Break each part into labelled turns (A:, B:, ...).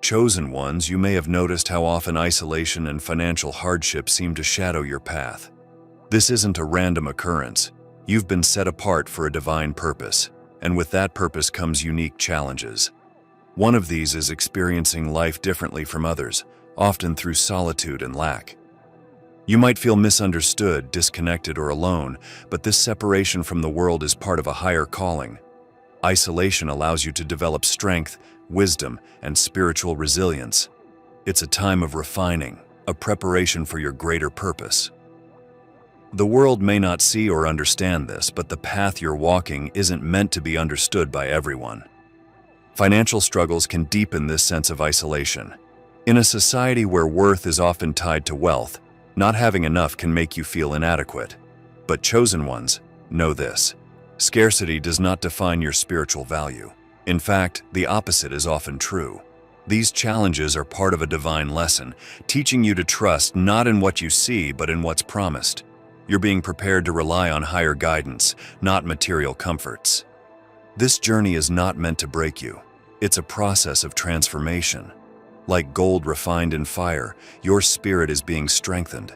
A: Chosen ones, you may have noticed how often isolation and financial hardship seem to shadow your path. This isn't a random occurrence. You've been set apart for a divine purpose, and with that purpose comes unique challenges. One of these is experiencing life differently from others, often through solitude and lack. You might feel misunderstood, disconnected, or alone, but this separation from the world is part of a higher calling. Isolation allows you to develop strength, wisdom, and spiritual resilience. It's a time of refining, a preparation for your greater purpose. The world may not see or understand this, but the path you're walking isn't meant to be understood by everyone. Financial struggles can deepen this sense of isolation. In a society where worth is often tied to wealth, not having enough can make you feel inadequate. But chosen ones know this. Scarcity does not define your spiritual value. In fact, the opposite is often true. These challenges are part of a divine lesson, teaching you to trust not in what you see, but in what's promised. You're being prepared to rely on higher guidance, not material comforts. This journey is not meant to break you. It's a process of transformation. Like gold refined in fire, your spirit is being strengthened.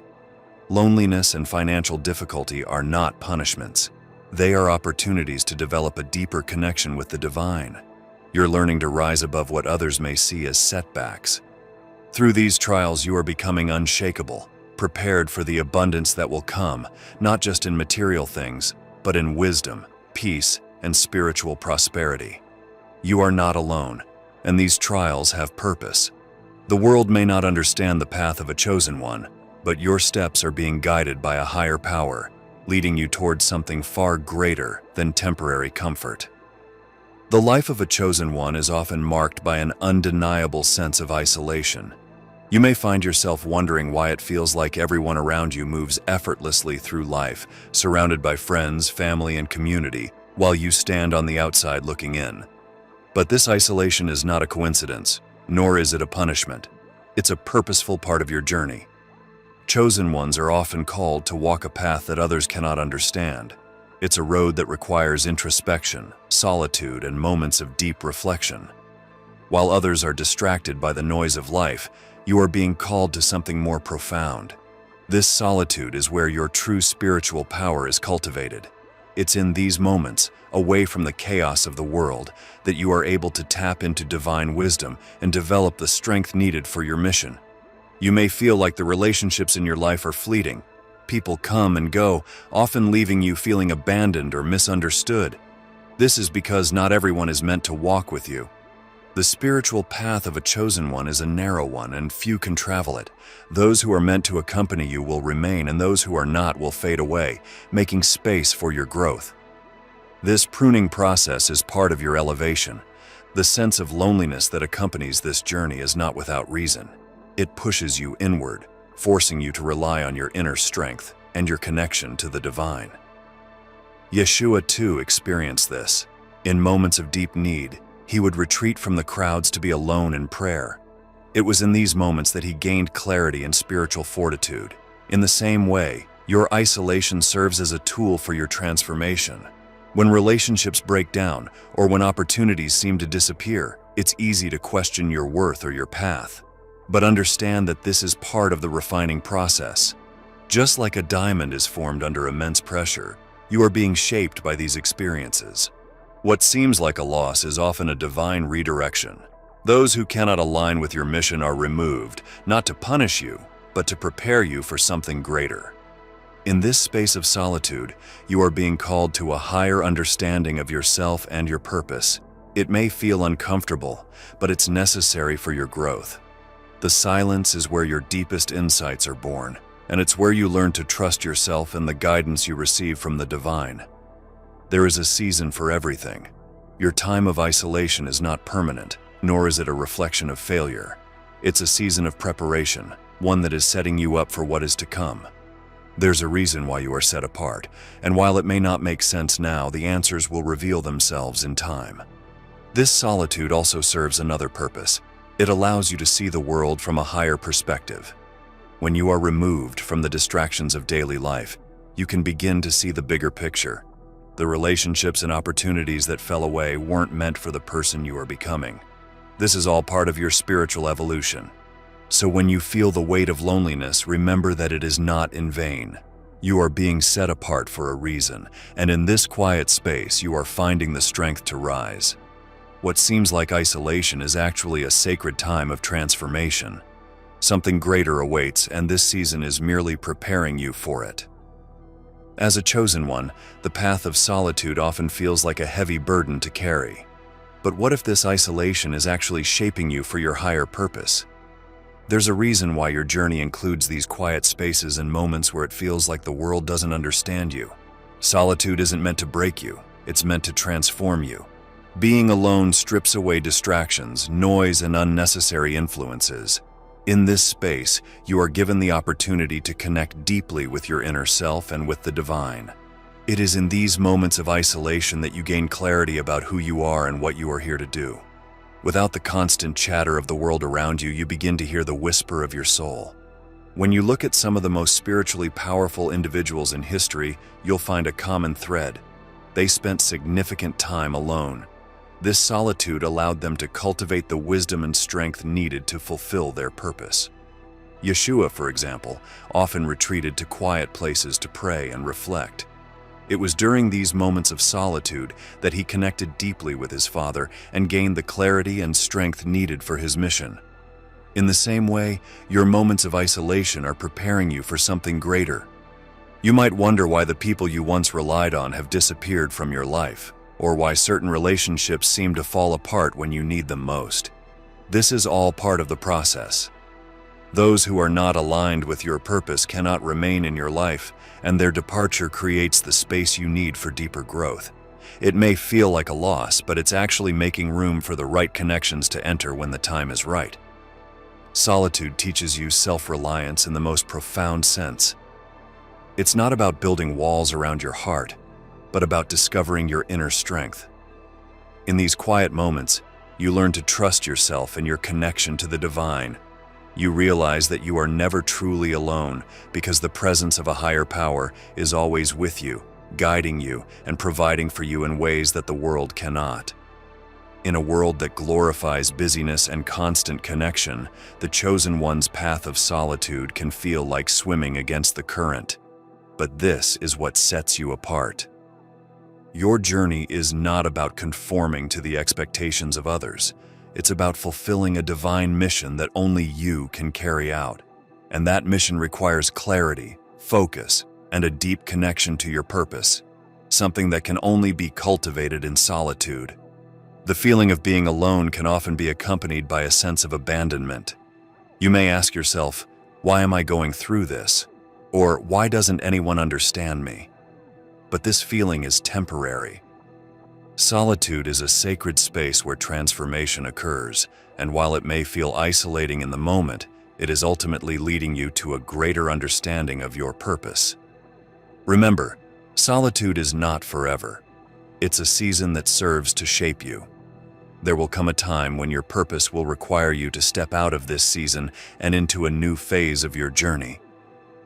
A: Loneliness and financial difficulty are not punishments. They are opportunities to develop a deeper connection with the divine. You're learning to rise above what others may see as setbacks. Through these trials, you are becoming unshakable, prepared for the abundance that will come, not just in material things, but in wisdom, peace, and spiritual prosperity. You are not alone, and these trials have purpose. The world may not understand the path of a chosen one, but your steps are being guided by a higher power, leading you towards something far greater than temporary comfort. The life of a chosen one is often marked by an undeniable sense of isolation. You may find yourself wondering why it feels like everyone around you moves effortlessly through life, surrounded by friends, family, and community, while you stand on the outside looking in. But this isolation is not a coincidence, nor is it a punishment. It's a purposeful part of your journey. Chosen ones are often called to walk a path that others cannot understand. It's a road that requires introspection, solitude, and moments of deep reflection. While others are distracted by the noise of life, you are being called to something more profound. This solitude is where your true spiritual power is cultivated. It's in these moments, away from the chaos of the world, that you are able to tap into divine wisdom and develop the strength needed for your mission. You may feel like the relationships in your life are fleeting. People come and go, often leaving you feeling abandoned or misunderstood. This is because not everyone is meant to walk with you. The spiritual path of a chosen one is a narrow one, and few can travel it. Those who are meant to accompany you will remain, and those who are not will fade away, making space for your growth. This pruning process is part of your elevation. The sense of loneliness that accompanies this journey is not without reason. It pushes you inward, forcing you to rely on your inner strength and your connection to the divine. Yeshua too experienced this. In moments of deep need, he would retreat from the crowds to be alone in prayer. It was in these moments that he gained clarity and spiritual fortitude. In the same way, your isolation serves as a tool for your transformation. When relationships break down or when opportunities seem to disappear, it's easy to question your worth or your path. But understand that this is part of the refining process. Just like a diamond is formed under immense pressure, you are being shaped by these experiences. What seems like a loss is often a divine redirection. Those who cannot align with your mission are removed, not to punish you, but to prepare you for something greater. In this space of solitude, you are being called to a higher understanding of yourself and your purpose. It may feel uncomfortable, but it's necessary for your growth. The silence is where your deepest insights are born, and it's where you learn to trust yourself and the guidance you receive from the divine. There is a season for everything. Your time of isolation is not permanent, nor is it a reflection of failure. It's a season of preparation, one that is setting you up for what is to come. There's a reason why you are set apart, and while it may not make sense now, the answers will reveal themselves in time. This solitude also serves another purpose. It allows you to see the world from a higher perspective. When you are removed from the distractions of daily life, you can begin to see the bigger picture. The relationships and opportunities that fell away weren't meant for the person you are becoming. This is all part of your spiritual evolution. So when you feel the weight of loneliness, remember that it is not in vain. You are being set apart for a reason, and in this quiet space, you are finding the strength to rise. What seems like isolation is actually a sacred time of transformation. Something greater awaits, and this season is merely preparing you for it. As a chosen one, the path of solitude often feels like a heavy burden to carry. But what if this isolation is actually shaping you for your higher purpose? There's a reason why your journey includes these quiet spaces and moments where it feels like the world doesn't understand you. Solitude isn't meant to break you, it's meant to transform you. Being alone strips away distractions, noise, and unnecessary influences. In this space, you are given the opportunity to connect deeply with your inner self and with the divine. It is in these moments of isolation that you gain clarity about who you are and what you are here to do. Without the constant chatter of the world around you, you begin to hear the whisper of your soul. When you look at some of the most spiritually powerful individuals in history, you'll find a common thread. They spent significant time alone. This solitude allowed them to cultivate the wisdom and strength needed to fulfill their purpose. Yeshua, for example, often retreated to quiet places to pray and reflect. It was during these moments of solitude that he connected deeply with his Father and gained the clarity and strength needed for his mission. In the same way, your moments of isolation are preparing you for something greater. You might wonder why the people you once relied on have disappeared from your life, or why certain relationships seem to fall apart when you need them most. This is all part of the process. Those who are not aligned with your purpose cannot remain in your life, and their departure creates the space you need for deeper growth. It may feel like a loss, but it's actually making room for the right connections to enter when the time is right. Solitude teaches you self-reliance in the most profound sense. It's not about building walls around your heart, but about discovering your inner strength. In these quiet moments, you learn to trust yourself and your connection to the divine. You realize that you are never truly alone because the presence of a higher power is always with you, guiding you and providing for you in ways that the world cannot. In a world that glorifies busyness and constant connection, the chosen one's path of solitude can feel like swimming against the current. But this is what sets you apart. Your journey is not about conforming to the expectations of others. It's about fulfilling a divine mission that only you can carry out. And that mission requires clarity, focus, and a deep connection to your purpose, something that can only be cultivated in solitude. The feeling of being alone can often be accompanied by a sense of abandonment. You may ask yourself, why am I going through this? Or why doesn't anyone understand me? But this feeling is temporary. Solitude is a sacred space where transformation occurs, and while it may feel isolating in the moment, it is ultimately leading you to a greater understanding of your purpose. Remember, solitude is not forever. It's a season that serves to shape you. There will come a time when your purpose will require you to step out of this season and into a new phase of your journey.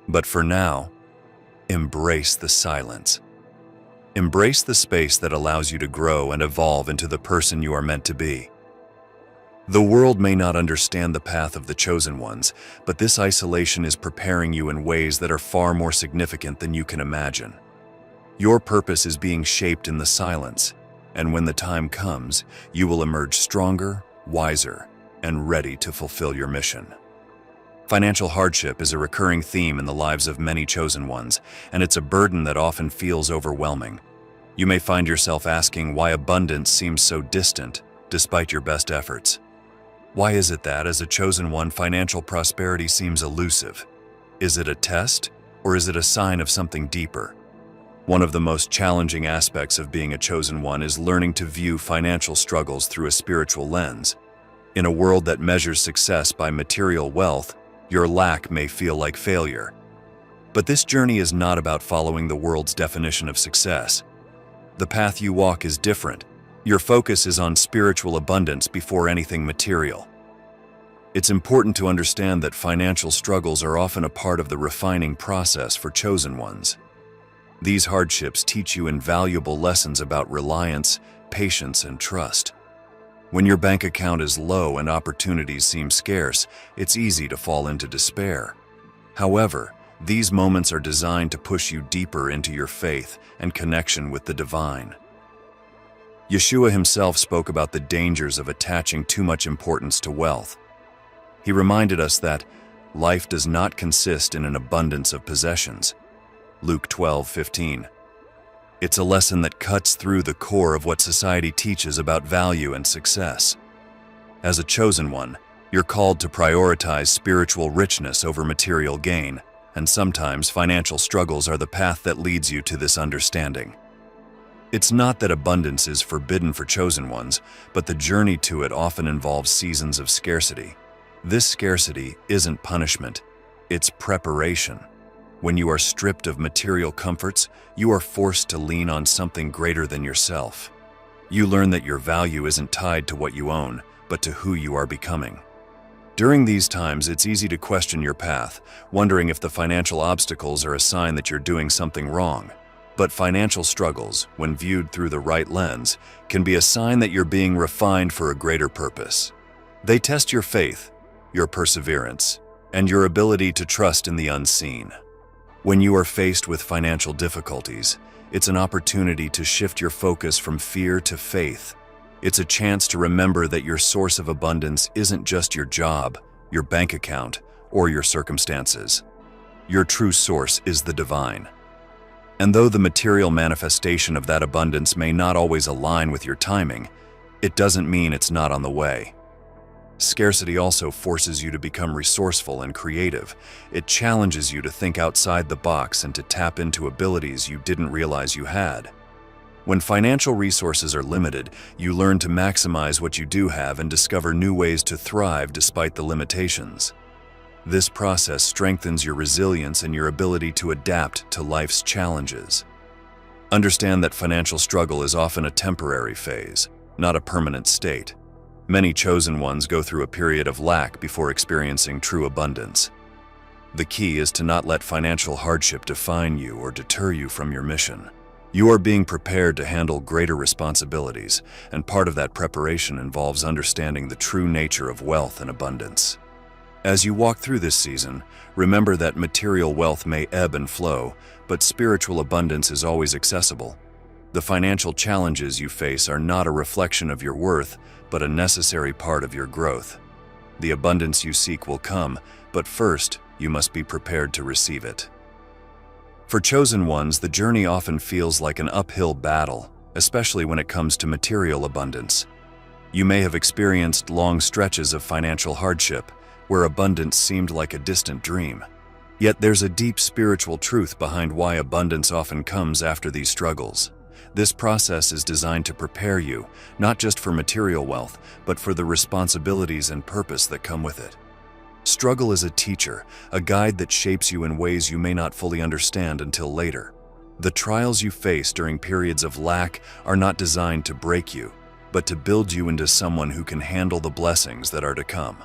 A: But for now, embrace the silence. Embrace the space that allows you to grow and evolve into the person you are meant to be. The world may not understand the path of the chosen ones, but this isolation is preparing you in ways that are far more significant than you can imagine. Your purpose is being shaped in the silence, and when the time comes, you will emerge stronger, wiser, and ready to fulfill your mission. Financial hardship is a recurring theme in the lives of many chosen ones, and it's a burden that often feels overwhelming. You may find yourself asking why abundance seems so distant, despite your best efforts. Why is it that, as a chosen one, financial prosperity seems elusive? Is it a test, or is it a sign of something deeper? One of the most challenging aspects of being a chosen one is learning to view financial struggles through a spiritual lens. In a world that measures success by material wealth, your lack may feel like failure. But this journey is not about following the world's definition of success. The path you walk is different. Your focus is on spiritual abundance before anything material. It's important to understand that financial struggles are often a part of the refining process for chosen ones. These hardships teach you invaluable lessons about reliance, patience, and trust. When your bank account is low and opportunities seem scarce, it's easy to fall into despair. However, these moments are designed to push you deeper into your faith and connection with the divine. Yeshua himself spoke about the dangers of attaching too much importance to wealth. He reminded us that life does not consist in an abundance of possessions. Luke 12:15. It's a lesson that cuts through the core of what society teaches about value and success. As a chosen one, you're called to prioritize spiritual richness over material gain, and sometimes financial struggles are the path that leads you to this understanding. It's not that abundance is forbidden for chosen ones, but the journey to it often involves seasons of scarcity. This scarcity isn't punishment, it's preparation. When you are stripped of material comforts, you are forced to lean on something greater than yourself. You learn that your value isn't tied to what you own, but to who you are becoming. During these times, it's easy to question your path, wondering if the financial obstacles are a sign that you're doing something wrong. But financial struggles, when viewed through the right lens, can be a sign that you're being refined for a greater purpose. They test your faith, your perseverance, and your ability to trust in the unseen. When you are faced with financial difficulties, it's an opportunity to shift your focus from fear to faith. It's a chance to remember that your source of abundance isn't just your job, your bank account, or your circumstances. Your true source is the divine. And though the material manifestation of that abundance may not always align with your timing, it doesn't mean it's not on the way. Scarcity also forces you to become resourceful and creative. It challenges you to think outside the box and to tap into abilities you didn't realize you had. When financial resources are limited, you learn to maximize what you do have and discover new ways to thrive despite the limitations. This process strengthens your resilience and your ability to adapt to life's challenges. Understand that financial struggle is often a temporary phase, not a permanent state. Many chosen ones go through a period of lack before experiencing true abundance. The key is to not let financial hardship define you or deter you from your mission. You are being prepared to handle greater responsibilities, and part of that preparation involves understanding the true nature of wealth and abundance. As you walk through this season, remember that material wealth may ebb and flow, but spiritual abundance is always accessible. The financial challenges you face are not a reflection of your worth, but a necessary part of your growth. The abundance you seek will come, but first, you must be prepared to receive it. For chosen ones, the journey often feels like an uphill battle, especially when it comes to material abundance. You may have experienced long stretches of financial hardship, where abundance seemed like a distant dream. Yet there's a deep spiritual truth behind why abundance often comes after these struggles. This process is designed to prepare you, not just for material wealth, but for the responsibilities and purpose that come with it. Struggle is a teacher, a guide that shapes you in ways you may not fully understand until later. The trials you face during periods of lack are not designed to break you, but to build you into someone who can handle the blessings that are to come.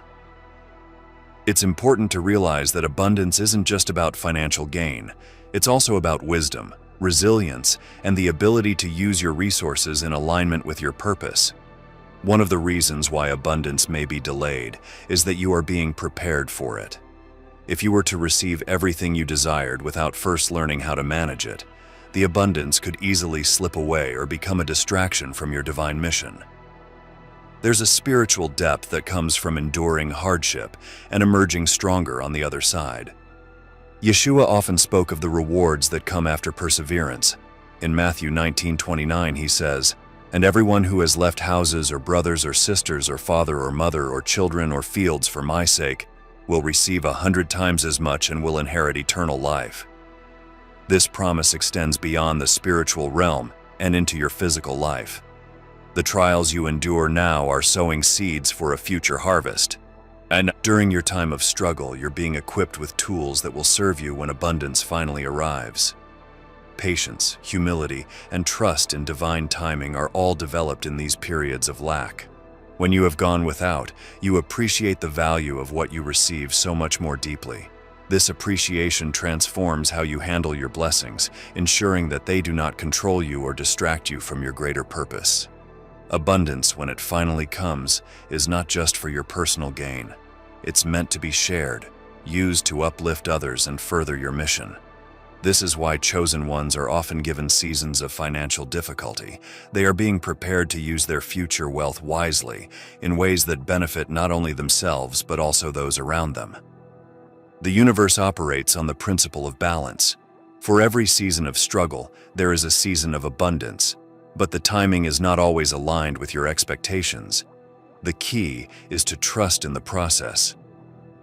A: It's important to realize that abundance isn't just about financial gain. It's also about wisdom, resilience, and the ability to use your resources in alignment with your purpose. One of the reasons why abundance may be delayed is that you are being prepared for it. If you were to receive everything you desired without first learning how to manage it, the abundance could easily slip away or become a distraction from your divine mission. There's a spiritual depth that comes from enduring hardship and emerging stronger on the other side. Yeshua often spoke of the rewards that come after perseverance. In Matthew 19:29, he says, "And everyone who has left houses or brothers or sisters or father or mother or children or fields for my sake will receive 100 times as much and will inherit eternal life." This promise extends beyond the spiritual realm and into your physical life. The trials you endure now are sowing seeds for a future harvest. And during your time of struggle, you're being equipped with tools that will serve you when abundance finally arrives. Patience, humility, and trust in divine timing are all developed in these periods of lack. When you have gone without, you appreciate the value of what you receive so much more deeply. This appreciation transforms how you handle your blessings, ensuring that they do not control you or distract you from your greater purpose. Abundance, when it finally comes, is not just for your personal gain. It's meant to be shared, used to uplift others and further your mission. This is why chosen ones are often given seasons of financial difficulty. They are being prepared to use their future wealth wisely, in ways that benefit not only themselves but also those around them. The universe operates on the principle of balance. For every season of struggle, there is a season of abundance, but the timing is not always aligned with your expectations. The key is to trust in the process.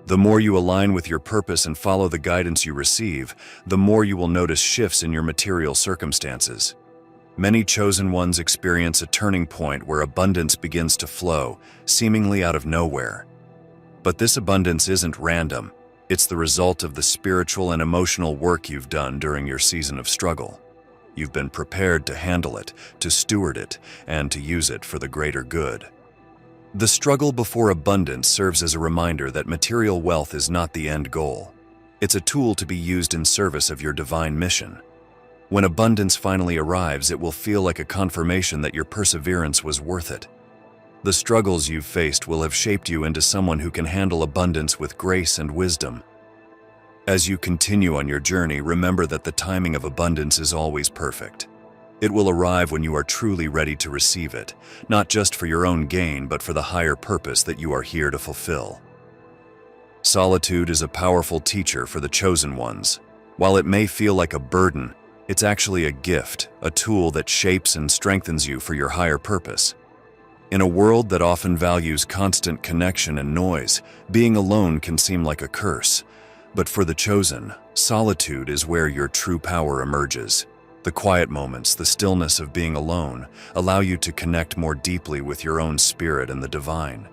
A: The more you align with your purpose and follow the guidance you receive, the more you will notice shifts in your material circumstances. Many chosen ones experience a turning point where abundance begins to flow, seemingly out of nowhere. But this abundance isn't random. It's the result of the spiritual and emotional work you've done during your season of struggle. You've been prepared to handle it, to steward it, and to use it for the greater good. The struggle before abundance serves as a reminder that material wealth is not the end goal. It's a tool to be used in service of your divine mission. When abundance finally arrives, it will feel like a confirmation that your perseverance was worth it. The struggles you've faced will have shaped you into someone who can handle abundance with grace and wisdom. As you continue on your journey, remember that the timing of abundance is always perfect. It will arrive when you are truly ready to receive it, not just for your own gain, but for the higher purpose that you are here to fulfill. Solitude is a powerful teacher for the chosen ones. While it may feel like a burden, it's actually a gift, a tool that shapes and strengthens you for your higher purpose. In a world that often values constant connection and noise, being alone can seem like a curse. But for the chosen, solitude is where your true power emerges. The quiet moments, the stillness of being alone, allow you to connect more deeply with your own spirit and the divine.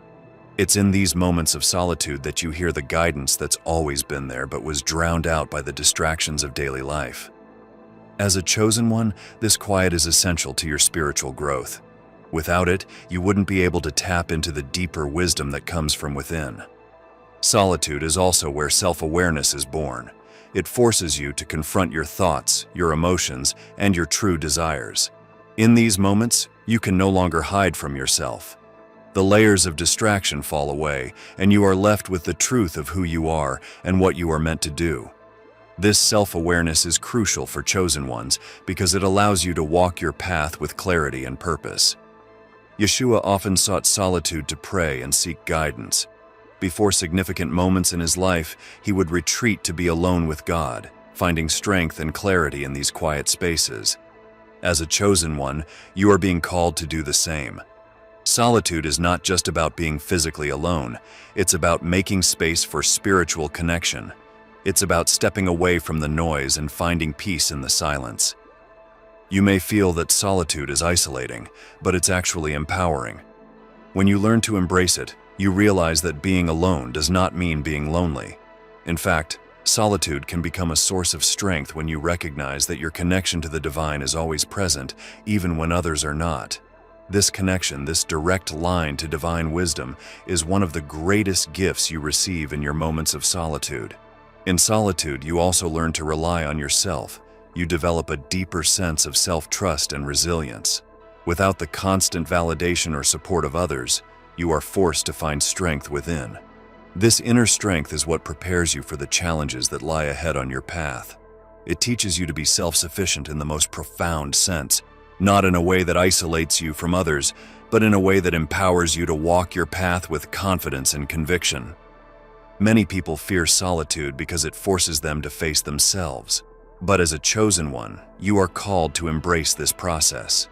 A: It's in these moments of solitude that you hear the guidance that's always been there but was drowned out by the distractions of daily life. As a chosen one, this quiet is essential to your spiritual growth. Without it, you wouldn't be able to tap into the deeper wisdom that comes from within. Solitude is also where self-awareness is born. It forces you to confront your thoughts, your emotions, and your true desires. In these moments, you can no longer hide from yourself. The layers of distraction fall away, and you are left with the truth of who you are and what you are meant to do. This self-awareness is crucial for chosen ones because it allows you to walk your path with clarity and purpose. Yeshua often sought solitude to pray and seek guidance. Before significant moments in his life, he would retreat to be alone with God, finding strength and clarity in these quiet spaces. As a chosen one, you are being called to do the same. Solitude is not just about being physically alone. It's about making space for spiritual connection. It's about stepping away from the noise and finding peace in the silence. You may feel that solitude is isolating, but it's actually empowering. When you learn to embrace it, you realize that being alone does not mean being lonely. In fact, solitude can become a source of strength when you recognize that your connection to the divine is always present, even when others are not. This connection, this direct line to divine wisdom, is one of the greatest gifts you receive in your moments of solitude. In solitude, you also learn to rely on yourself. You develop a deeper sense of self-trust and resilience. Without the constant validation or support of others, you are forced to find strength within. This inner strength is what prepares you for the challenges that lie ahead on your path. It teaches you to be self-sufficient in the most profound sense, not in a way that isolates you from others, but in a way that empowers you to walk your path with confidence and conviction. Many people fear solitude because it forces them to face themselves. But as a chosen one, you are called to embrace this process.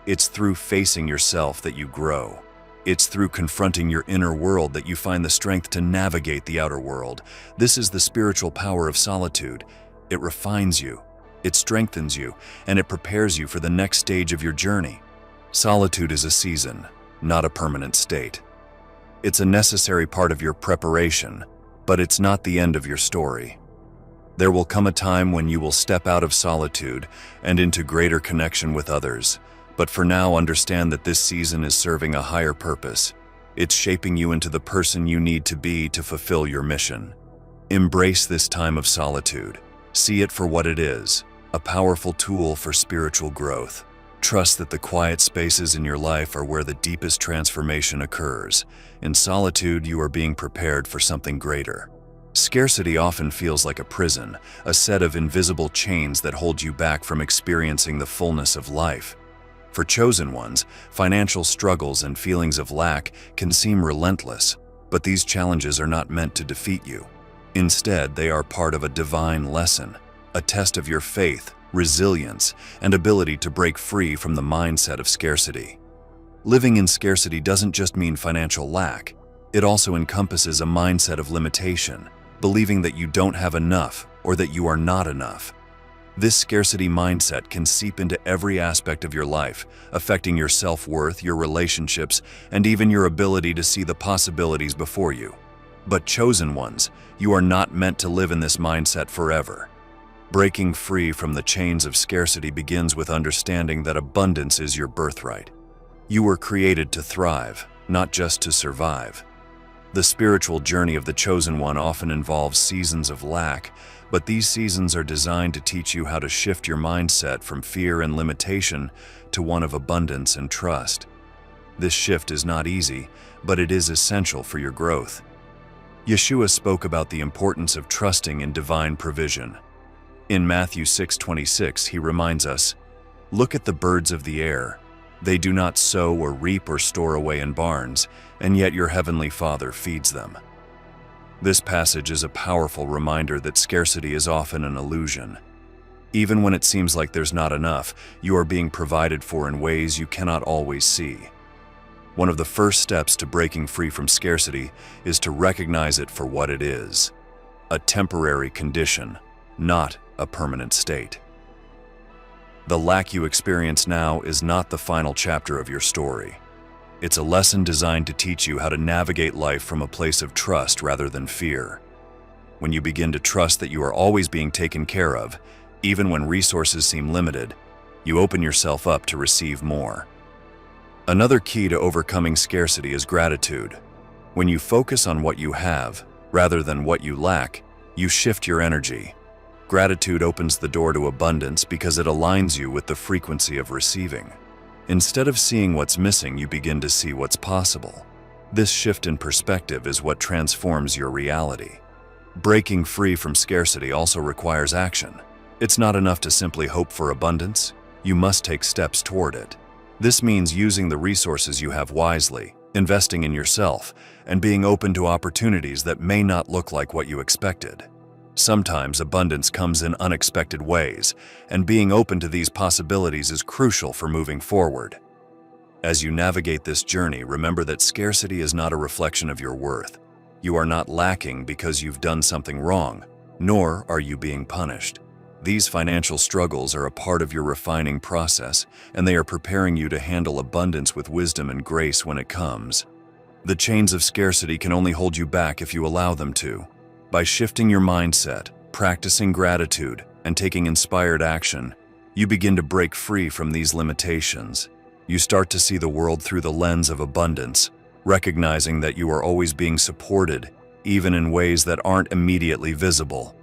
A: It's through facing yourself that you grow. It's through confronting your inner world that you find the strength to navigate the outer world. This is the spiritual power of solitude. It refines you, it strengthens you, and it prepares you for the next stage of your journey. Solitude is a season, not a permanent state. It's a necessary part of your preparation, but it's not the end of your story. There will come a time when you will step out of solitude and into greater connection with others. But for now, understand that this season is serving a higher purpose. It's shaping you into the person you need to be to fulfill your mission. Embrace this time of solitude. See it for what it is, a powerful tool for spiritual growth. Trust that the quiet spaces in your life are where the deepest transformation occurs. In solitude, you are being prepared for something greater. Scarcity often feels like a prison, a set of invisible chains that hold you back from experiencing the fullness of life. For chosen ones, financial struggles and feelings of lack can seem relentless, but these challenges are not meant to defeat you. Instead, they are part of a divine lesson, a test of your faith, resilience, and ability to break free from the mindset of scarcity. Living in scarcity doesn't just mean financial lack. It also encompasses a mindset of limitation, believing that you don't have enough or that you are not enough. This scarcity mindset can seep into every aspect of your life, affecting your self-worth, your relationships, and even your ability to see the possibilities before you. But chosen ones, you are not meant to live in this mindset forever. Breaking free from the chains of scarcity begins with understanding that abundance is your birthright. You were created to thrive, not just to survive. The spiritual journey of the chosen one often involves seasons of lack, but these seasons are designed to teach you how to shift your mindset from fear and limitation to one of abundance and trust. This shift is not easy, but it is essential for your growth. Yeshua spoke about the importance of trusting in divine provision. In Matthew 6:26, he reminds us, "Look at the birds of the air. They do not sow or reap or store away in barns, and yet your heavenly Father feeds them." This passage is a powerful reminder that scarcity is often an illusion. Even when it seems like there's not enough, you are being provided for in ways you cannot always see. One of the first steps to breaking free from scarcity is to recognize it for what it is: a temporary condition, not a permanent state. The lack you experience now is not the final chapter of your story. It's a lesson designed to teach you how to navigate life from a place of trust rather than fear. When you begin to trust that you are always being taken care of, even when resources seem limited, you open yourself up to receive more. Another key to overcoming scarcity is gratitude. When you focus on what you have, rather than what you lack, you shift your energy. Gratitude opens the door to abundance because it aligns you with the frequency of receiving. Instead of seeing what's missing, you begin to see what's possible. This shift in perspective is what transforms your reality. Breaking free from scarcity also requires action. It's not enough to simply hope for abundance. You must take steps toward it. This means using the resources you have wisely, investing in yourself, and being open to opportunities that may not look like what you expected. Sometimes abundance comes in unexpected ways, and being open to these possibilities is crucial for moving forward. As you navigate this journey, remember that scarcity is not a reflection of your worth. You are not lacking because you've done something wrong, nor are you being punished. These financial struggles are a part of your refining process, and they are preparing you to handle abundance with wisdom and grace when it comes. The chains of scarcity can only hold you back if you allow them to. By shifting your mindset, practicing gratitude, and taking inspired action, you begin to break free from these limitations. You start to see the world through the lens of abundance, recognizing that you are always being supported, even in ways that aren't immediately visible.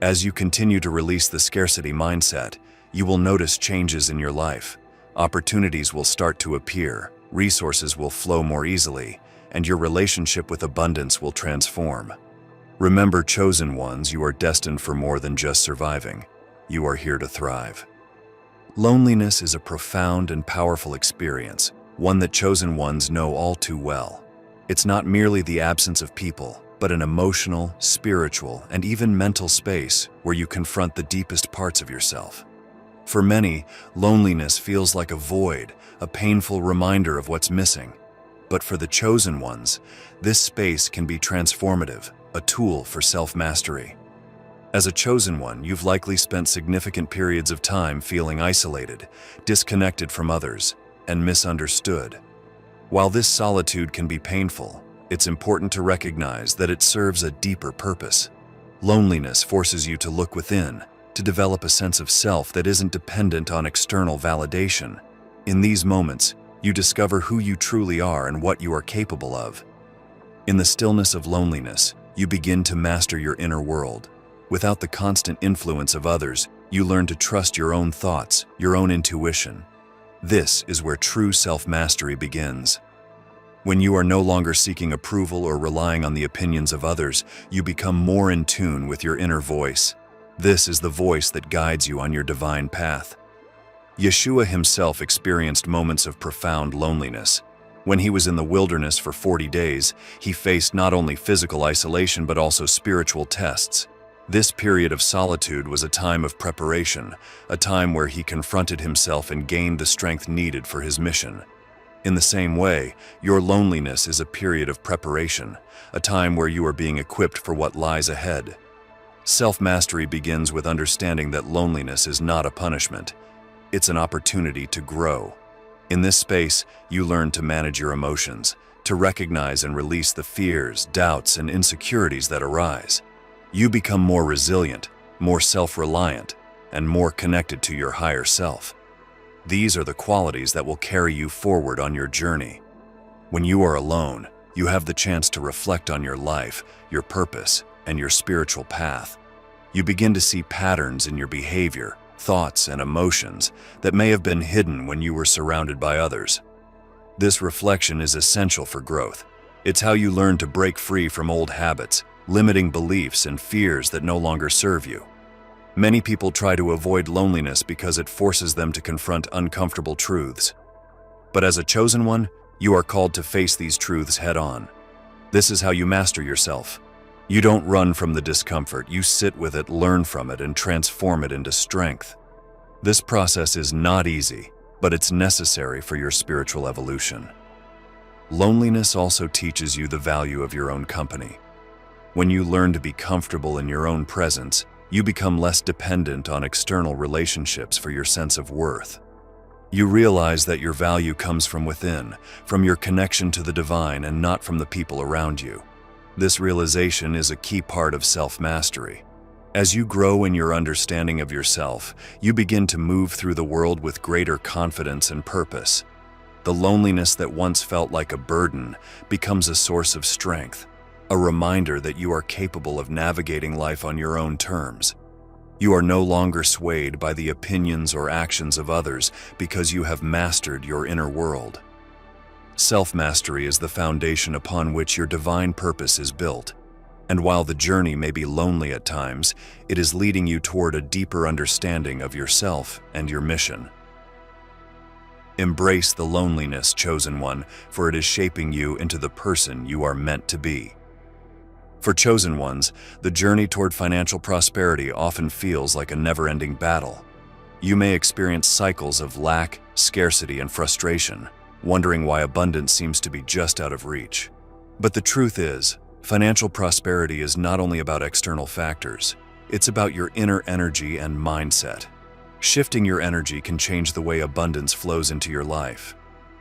A: As you continue to release the scarcity mindset, you will notice changes in your life. Opportunities will start to appear, resources will flow more easily, and your relationship with abundance will transform. Remember, chosen ones, you are destined for more than just surviving. You are here to thrive. Loneliness is a profound and powerful experience, one that chosen ones know all too well. It's not merely the absence of people, but an emotional, spiritual, and even mental space where you confront the deepest parts of yourself. For many, loneliness feels like a void, a painful reminder of what's missing. But for the chosen ones, this space can be transformative, a tool for self-mastery. As a chosen one, you've likely spent significant periods of time feeling isolated, disconnected from others, and misunderstood. While this solitude can be painful, it's important to recognize that it serves a deeper purpose. Loneliness forces you to look within, to develop a sense of self that isn't dependent on external validation. In these moments, you discover who you truly are and what you are capable of. In the stillness of loneliness, you begin to master your inner world. Without the constant influence of others, you learn to trust your own thoughts, your own intuition. This is where true self-mastery begins. When you are no longer seeking approval or relying on the opinions of others, you become more in tune with your inner voice. This is the voice that guides you on your divine path. Yeshua himself experienced moments of profound loneliness. When he was in the wilderness for 40 days, he faced not only physical isolation but also spiritual tests. This period of solitude was a time of preparation, a time where he confronted himself and gained the strength needed for his mission. In the same way, your loneliness is a period of preparation, a time where you are being equipped for what lies ahead. Self-mastery begins with understanding that loneliness is not a punishment. It's an opportunity to grow. In this space, you learn to manage your emotions, to recognize and release the fears, doubts, and insecurities that arise. You become more resilient, more self-reliant, and more connected to your higher self. These are the qualities that will carry you forward on your journey. When you are alone, you have the chance to reflect on your life, your purpose, and your spiritual path. You begin to see patterns in your behavior, thoughts, and emotions that may have been hidden when you were surrounded by others. This reflection is essential for growth. It's how you learn to break free from old habits, limiting beliefs, and fears that no longer serve you. Many people try to avoid loneliness because it forces them to confront uncomfortable truths. But as a chosen one, you are called to face these truths head-on. This is how you master yourself. You don't run from the discomfort, you sit with it, learn from it, and transform it into strength. This process is not easy, but it's necessary for your spiritual evolution. Loneliness also teaches you the value of your own company. When you learn to be comfortable in your own presence, you become less dependent on external relationships for your sense of worth. You realize that your value comes from within, from your connection to the divine, and not from the people around you. This realization is a key part of self-mastery. As you grow in your understanding of yourself, you begin to move through the world with greater confidence and purpose. The loneliness that once felt like a burden becomes a source of strength, a reminder that you are capable of navigating life on your own terms. You are no longer swayed by the opinions or actions of others because you have mastered your inner world. Self-mastery is the foundation upon which your divine purpose is built. And while the journey may be lonely at times, it is leading you toward a deeper understanding of yourself and your mission. Embrace the loneliness, chosen one, for it is shaping you into the person you are meant to be. For chosen ones, the journey toward financial prosperity often feels like a never-ending battle. You may experience cycles of lack, scarcity, and frustration, wondering why abundance seems to be just out of reach. But the truth is, financial prosperity is not only about external factors, it's about your inner energy and mindset. Shifting your energy can change the way abundance flows into your life.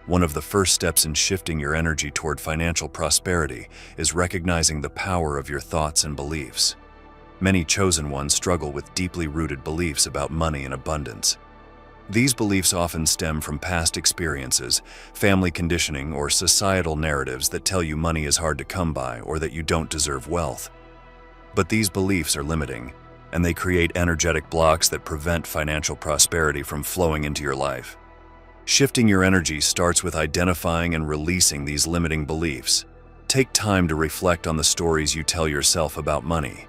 A: One of the first steps in shifting your energy toward financial prosperity is recognizing the power of your thoughts and beliefs. Many chosen ones struggle with deeply rooted beliefs about money and abundance. These beliefs often stem from past experiences, family conditioning, or societal narratives that tell you money is hard to come by or that you don't deserve wealth. But these beliefs are limiting, and they create energetic blocks that prevent financial prosperity from flowing into your life. Shifting your energy starts with identifying and releasing these limiting beliefs. Take time to reflect on the stories you tell yourself about money.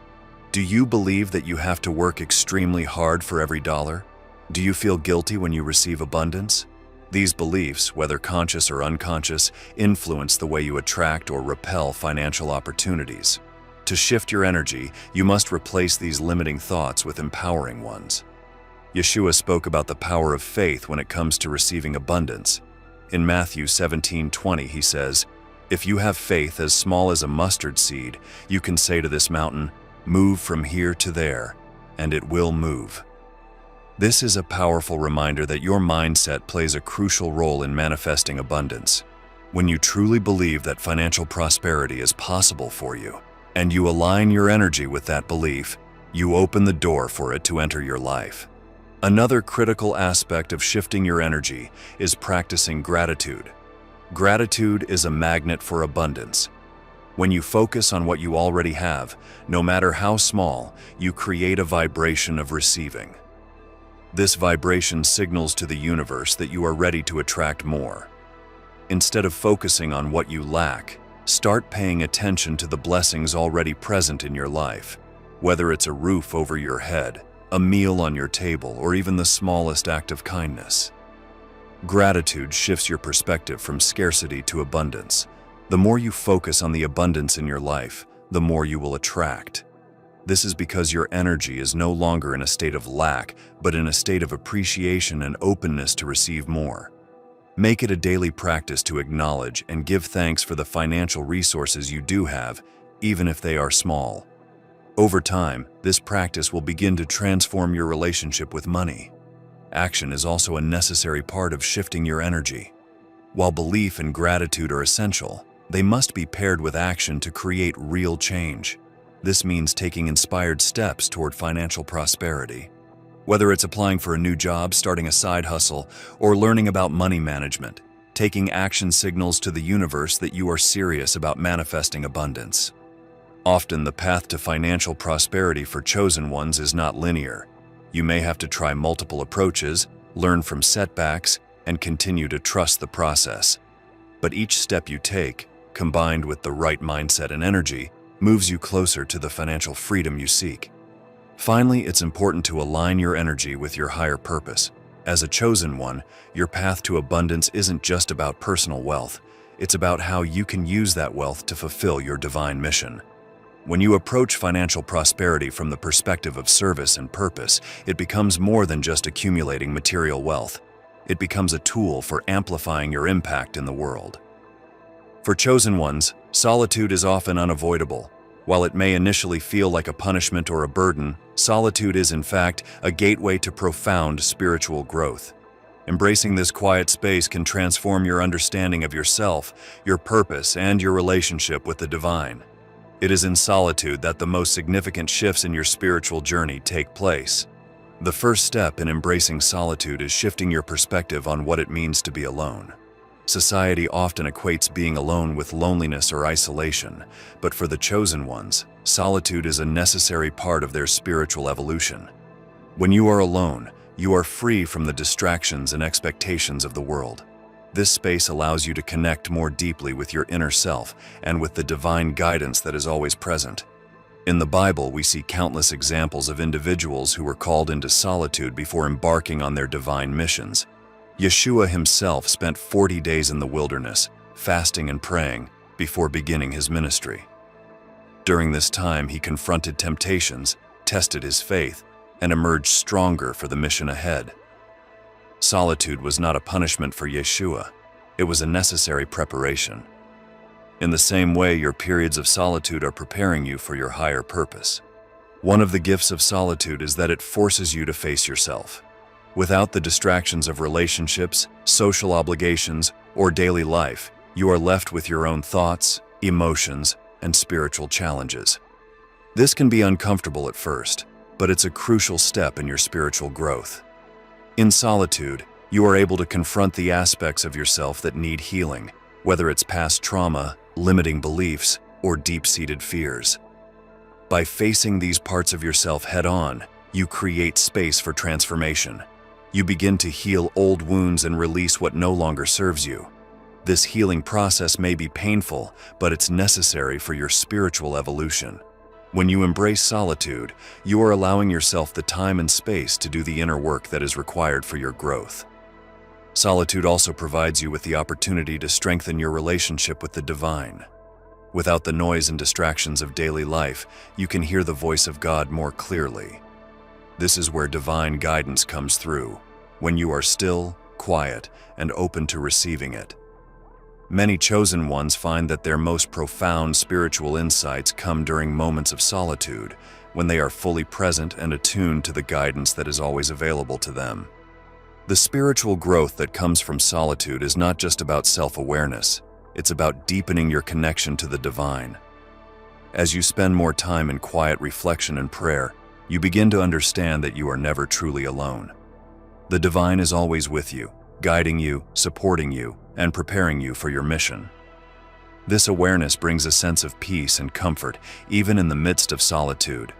A: Do you believe that you have to work extremely hard for every dollar? Do you feel guilty when you receive abundance? These beliefs, whether conscious or unconscious, influence the way you attract or repel financial opportunities. To shift your energy, you must replace these limiting thoughts with empowering ones. Yeshua spoke about the power of faith when it comes to receiving abundance. In Matthew 17:20, he says, "If you have faith as small as a mustard seed, you can say to this mountain, 'Move from here to there,' and it will move." This is a powerful reminder that your mindset plays a crucial role in manifesting abundance. When you truly believe that financial prosperity is possible for you, and you align your energy with that belief, you open the door for it to enter your life. Another critical aspect of shifting your energy is practicing gratitude. Gratitude is a magnet for abundance. When you focus on what you already have, no matter how small, you create a vibration of receiving. This vibration signals to the universe that you are ready to attract more. Instead of focusing on what you lack, start paying attention to the blessings already present in your life, whether it's a roof over your head, a meal on your table, or even the smallest act of kindness. Gratitude shifts your perspective from scarcity to abundance. The more you focus on the abundance in your life, the more you will attract. This is because your energy is no longer in a state of lack, but in a state of appreciation and openness to receive more. Make it a daily practice to acknowledge and give thanks for the financial resources you do have, even if they are small. Over time, this practice will begin to transform your relationship with money. Action is also a necessary part of shifting your energy. While belief and gratitude are essential, they must be paired with action to create real change. This means taking inspired steps toward financial prosperity. Whether it's applying for a new job, starting a side hustle, or learning about money management, taking action signals to the universe that you are serious about manifesting abundance. Often, the path to financial prosperity for chosen ones is not linear. You may have to try multiple approaches, learn from setbacks, and continue to trust the process. But each step you take, combined with the right mindset and energy, moves you closer to the financial freedom you seek. Finally, it's important to align your energy with your higher purpose. As a chosen one, your path to abundance isn't just about personal wealth. It's about how you can use that wealth to fulfill your divine mission. When you approach financial prosperity from the perspective of service and purpose, it becomes more than just accumulating material wealth. It becomes a tool for amplifying your impact in the world. For chosen ones, solitude is often unavoidable. While it may initially feel like a punishment or a burden, solitude is in fact a gateway to profound spiritual growth. Embracing this quiet space can transform your understanding of yourself, your purpose, and your relationship with the divine. It is in solitude that the most significant shifts in your spiritual journey take place. The first step in embracing solitude is shifting your perspective on what it means to be alone. Society often equates being alone with loneliness or isolation, but for the chosen ones, solitude is a necessary part of their spiritual evolution. When you are alone, you are free from the distractions and expectations of the world. This space allows you to connect more deeply with your inner self and with the divine guidance that is always present. In the Bible, we see countless examples of individuals who were called into solitude before embarking on their divine missions. Yeshua himself spent 40 days in the wilderness, fasting and praying, before beginning his ministry. During this time, he confronted temptations, tested his faith, and emerged stronger for the mission ahead. Solitude was not a punishment for Yeshua. It was a necessary preparation. In the same way, your periods of solitude are preparing you for your higher purpose. One of the gifts of solitude is that it forces you to face yourself. Without the distractions of relationships, social obligations, or daily life, you are left with your own thoughts, emotions, and spiritual challenges. This can be uncomfortable at first, but it's a crucial step in your spiritual growth. In solitude, you are able to confront the aspects of yourself that need healing, whether it's past trauma, limiting beliefs, or deep-seated fears. By facing these parts of yourself head-on, you create space for transformation. You begin to heal old wounds and release what no longer serves you. This healing process may be painful, but it's necessary for your spiritual evolution. When you embrace solitude, you are allowing yourself the time and space to do the inner work that is required for your growth. Solitude also provides you with the opportunity to strengthen your relationship with the divine. Without the noise and distractions of daily life, you can hear the voice of God more clearly. This is where divine guidance comes through, when you are still, quiet, and open to receiving it. Many chosen ones find that their most profound spiritual insights come during moments of solitude, when they are fully present and attuned to the guidance that is always available to them. The spiritual growth that comes from solitude is not just about self-awareness, it's about deepening your connection to the divine. As you spend more time in quiet reflection and prayer, you begin to understand that you are never truly alone. The divine is always with you, guiding you, supporting you, and preparing you for your mission. This awareness brings a sense of peace and comfort, even in the midst of solitude.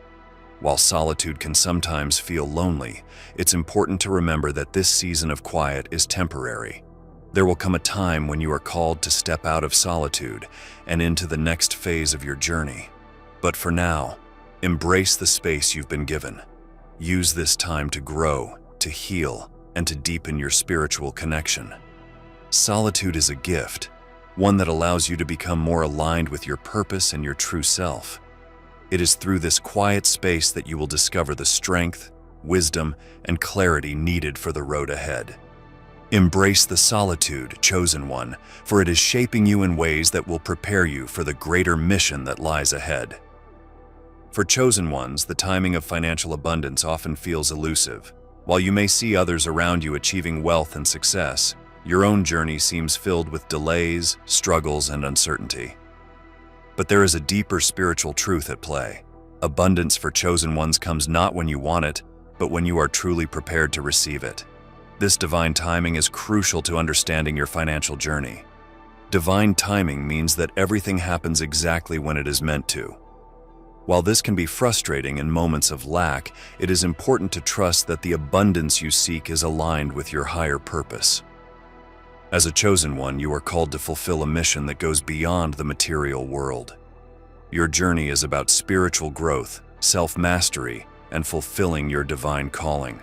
A: While solitude can sometimes feel lonely, it's important to remember that this season of quiet is temporary. There will come a time when you are called to step out of solitude and into the next phase of your journey. But for now, embrace the space you've been given. Use this time to grow, to heal, and to deepen your spiritual connection. Solitude is a gift, one that allows you to become more aligned with your purpose and your true self. It is through this quiet space that you will discover the strength, wisdom, and clarity needed for the road ahead. Embrace the solitude, chosen one, for it is shaping you in ways that will prepare you for the greater mission that lies ahead. For chosen ones, the timing of financial abundance often feels elusive. While you may see others around you achieving wealth and success, your own journey seems filled with delays, struggles, and uncertainty. But there is a deeper spiritual truth at play. Abundance for chosen ones comes not when you want it, but when you are truly prepared to receive it. This divine timing is crucial to understanding your financial journey. Divine timing means that everything happens exactly when it is meant to. While this can be frustrating in moments of lack, it is important to trust that the abundance you seek is aligned with your higher purpose. As a chosen one, you are called to fulfill a mission that goes beyond the material world. Your journey is about spiritual growth, self-mastery, and fulfilling your divine calling.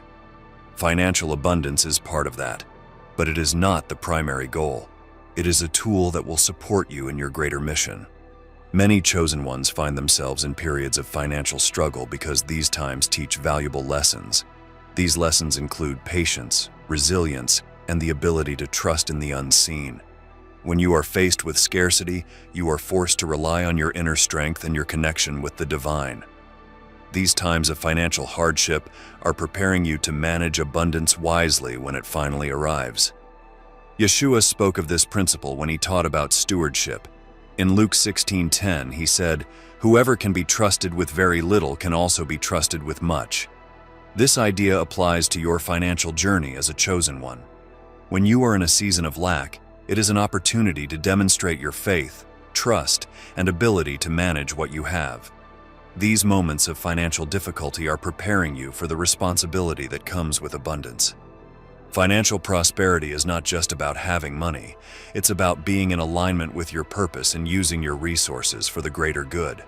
A: Financial abundance is part of that, but it is not the primary goal. It is a tool that will support you in your greater mission. Many chosen ones find themselves in periods of financial struggle because these times teach valuable lessons. These lessons include patience, resilience, and the ability to trust in the unseen. When you are faced with scarcity, you are forced to rely on your inner strength and your connection with the divine. These times of financial hardship are preparing you to manage abundance wisely when it finally arrives. Yeshua spoke of this principle when he taught about stewardship. In Luke 16:10, he said, "Whoever can be trusted with very little can also be trusted with much." This idea applies to your financial journey as a chosen one. When you are in a season of lack, it is an opportunity to demonstrate your faith, trust, and ability to manage what you have. These moments of financial difficulty are preparing you for the responsibility that comes with abundance. Financial prosperity is not just about having money. It's about being in alignment with your purpose and using your resources for the greater good.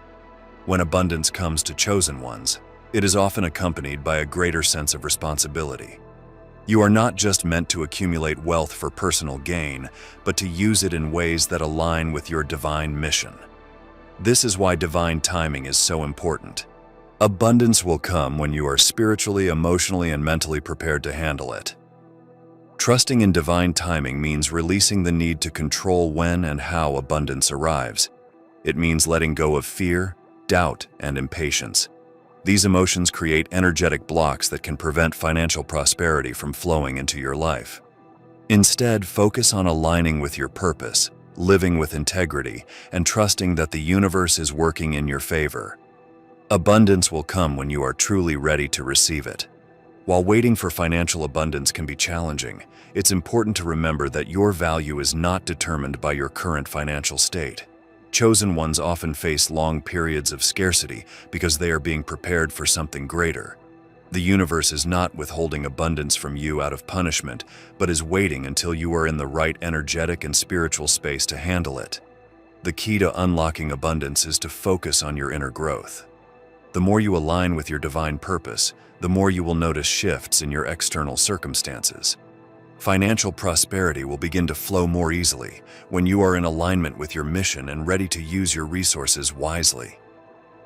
A: When abundance comes to chosen ones, it is often accompanied by a greater sense of responsibility. You are not just meant to accumulate wealth for personal gain, but to use it in ways that align with your divine mission. This is why divine timing is so important. Abundance will come when you are spiritually, emotionally, and mentally prepared to handle it. Trusting in divine timing means releasing the need to control when and how abundance arrives. It means letting go of fear, doubt, and impatience. These emotions create energetic blocks that can prevent financial prosperity from flowing into your life. Instead, focus on aligning with your purpose, living with integrity, and trusting that the universe is working in your favor. Abundance will come when you are truly ready to receive it. While waiting for financial abundance can be challenging, it's important to remember that your value is not determined by your current financial state. Chosen ones often face long periods of scarcity because they are being prepared for something greater. The universe is not withholding abundance from you out of punishment, but is waiting until you are in the right energetic and spiritual space to handle it. The key to unlocking abundance is to focus on your inner growth. The more you align with your divine purpose, the more you will notice shifts in your external circumstances. Financial prosperity will begin to flow more easily when you are in alignment with your mission and ready to use your resources wisely.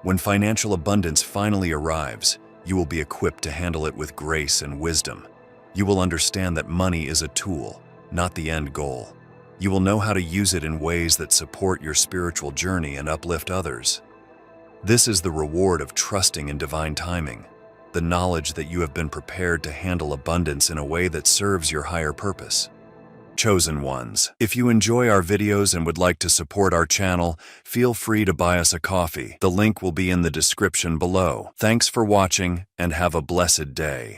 A: When financial abundance finally arrives, you will be equipped to handle it with grace and wisdom. You will understand that money is a tool, not the end goal. You will know how to use it in ways that support your spiritual journey and uplift others. This is the reward of trusting in divine timing, the knowledge that you have been prepared to handle abundance in a way that serves your higher purpose. Chosen ones, if you enjoy our videos and would like to support our channel, feel free to buy us a coffee. The link will be in the description below. Thanks for watching and have a blessed day.